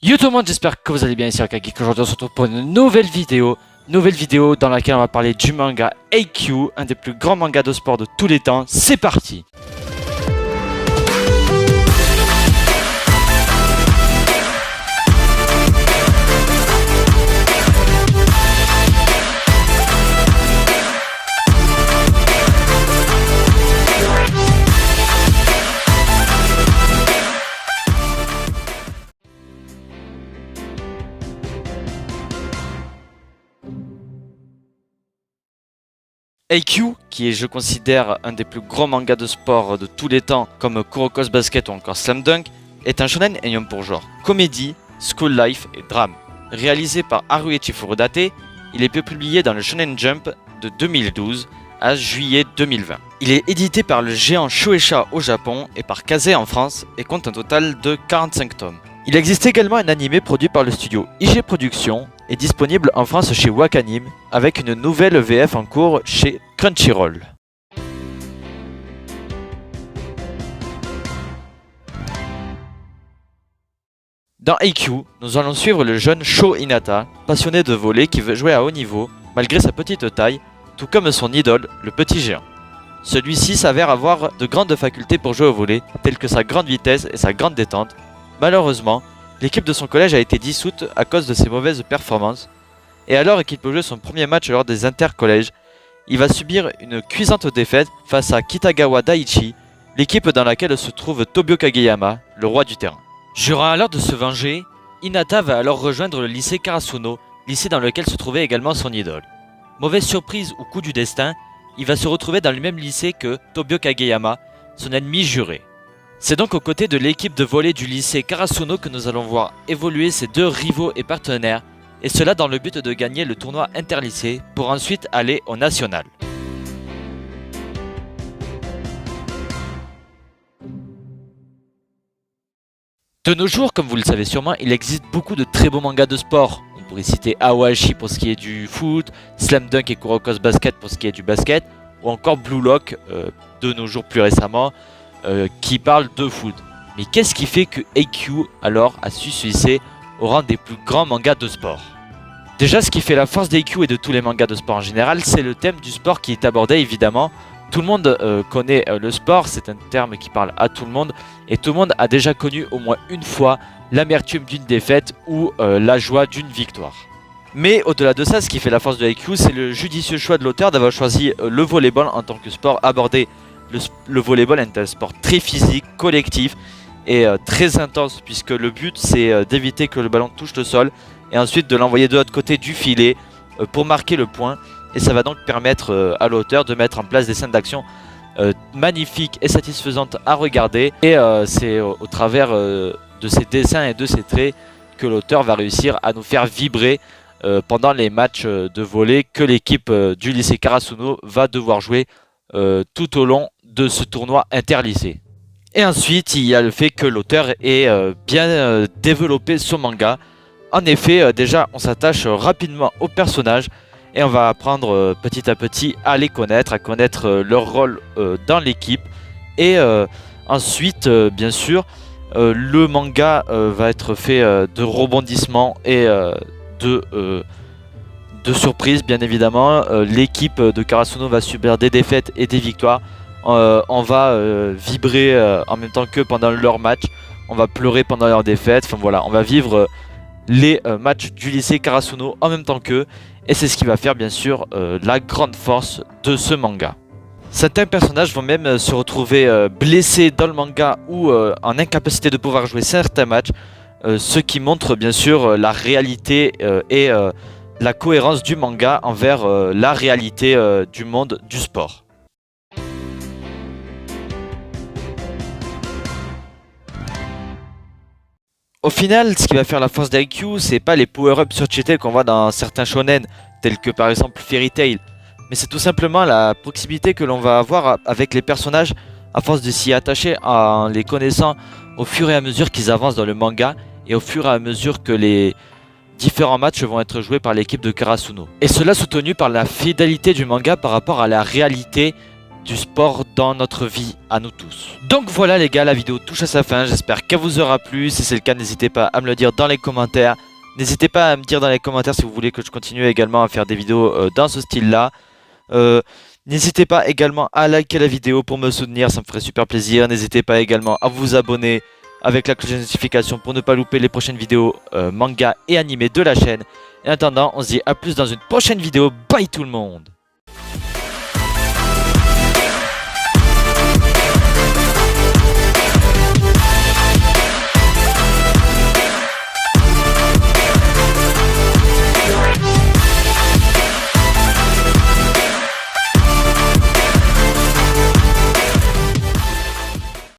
Yo tout le monde, j'espère que vous allez bien, ici Akagi. Aujourd'hui on se retrouve pour une nouvelle vidéo dans laquelle on va parler du manga AQ, un des plus grands mangas de sport de tous les temps. C'est parti! AQ, qui est, je considère, un des plus gros mangas de sport de tous les temps, comme Kuroko's Basket ou encore Slam Dunk, est un shonen ayant pour genre comédie, school life et drame. Réalisé par Haruichi Furudate, il est publié dans le Shonen Jump de 2012 à juillet 2020. Il est édité par le géant Shueisha au Japon et par Kazé en France et compte un total de 45 tomes. Il existe également un animé produit par le studio IG Productions et disponible en France chez Wakanim avec une nouvelle VF en cours chez Crunchyroll. Dans AQ, nous allons suivre le jeune Sho Hinata, passionné de volley qui veut jouer à haut niveau malgré sa petite taille, tout comme son idole, le petit géant. Celui-ci s'avère avoir de grandes facultés pour jouer au volley, telles que sa grande vitesse et sa grande détente. Malheureusement, l'équipe de son collège a été dissoute à cause de ses mauvaises performances, et alors qu'il peut jouer son premier match lors des intercollèges, il va subir une cuisante défaite face à Kitagawa Daiichi, l'équipe dans laquelle se trouve Tobio Kageyama, le roi du terrain. Jurant alors de se venger, Hinata va alors rejoindre le lycée Karasuno, lycée dans lequel se trouvait également son idole. Mauvaise surprise ou coup du destin, il va se retrouver dans le même lycée que Tobio Kageyama, son ennemi juré. C'est donc aux côtés de l'équipe de volley du lycée Karasuno que nous allons voir évoluer ces deux rivaux et partenaires, et cela dans le but de gagner le tournoi interlycée pour ensuite aller au national. De nos jours, comme vous le savez sûrement, il existe beaucoup de très beaux mangas de sport. On pourrait citer Awashi pour ce qui est du foot, Slam Dunk et Kuroko's Basket pour ce qui est du basket, ou encore Blue Lock, de nos jours plus récemment, qui parle de foot. Mais qu'est-ce qui fait que AQ alors a su se hisser au rang des plus grands mangas de sport? Déjà, ce qui fait la force d'AQ et de tous les mangas de sport en général, c'est le thème du sport qui est abordé évidemment. Tout le monde connaît le sport, c'est un terme qui parle à tout le monde, et tout le monde a déjà connu au moins une fois l'amertume d'une défaite ou la joie d'une victoire. Mais au-delà de ça, ce qui fait la force de AQ, c'est le judicieux choix de l'auteur d'avoir choisi le volleyball en tant que sport abordé. Le volleyball est un sport très physique, collectif et très intense, puisque le but c'est d'éviter que le ballon touche le sol et ensuite de l'envoyer de l'autre côté du filet pour marquer le point. Et ça va donc permettre à l'auteur de mettre en place des scènes d'action magnifiques et satisfaisantes à regarder. Et c'est au travers de ces dessins et de ces traits que l'auteur va réussir à nous faire vibrer pendant les matchs de volley que l'équipe du lycée Karasuno va devoir jouer tout au long de ce tournoi interlycée. Et ensuite, il y a le fait que l'auteur ait bien développé son manga. En effet, déjà, on s'attache rapidement aux personnages et on va apprendre petit à petit à les connaître, à connaître leur rôle dans l'équipe. Et ensuite, bien sûr, le manga va être fait de rebondissements et de surprises, bien évidemment. L'équipe de Karasuno va subir des défaites et des victoires. On va vibrer en même temps que pendant leur match. On va pleurer pendant leur défaite. Enfin voilà, on va vivre les matchs du lycée Karasuno en même temps qu'eux. Et c'est ce qui va faire bien sûr la grande force de ce manga. Certains personnages vont même se retrouver blessés dans le manga ou en incapacité de pouvoir jouer certains matchs. Ce qui montre bien sûr la réalité et la cohérence du manga envers la réalité du monde du sport. Au final, ce qui va faire la force d'AQ, c'est pas les power-ups surcheatés qu'on voit dans certains shonen, tels que par exemple Fairy Tail, mais c'est tout simplement la proximité que l'on va avoir avec les personnages à force de s'y attacher en les connaissant au fur et à mesure qu'ils avancent dans le manga et au fur et à mesure que les différents matchs vont être joués par l'équipe de Karasuno. Et cela soutenu par la fidélité du manga par rapport à la réalité du sport dans notre vie à nous tous. Donc voilà les gars, la vidéo touche à sa fin, j'espère qu'elle vous aura plu. Si c'est le cas, n'hésitez pas à me le dire dans les commentaires. N'hésitez pas à me dire dans les commentaires si vous voulez que je continue également à faire des vidéos dans ce style-là. N'hésitez pas également à liker la vidéo pour me soutenir, ça me ferait super plaisir. N'hésitez pas également à vous abonner avec la cloche de notification pour ne pas louper les prochaines vidéos manga et animés de la chaîne. Et en attendant, on se dit à plus dans une prochaine vidéo. Bye tout le monde!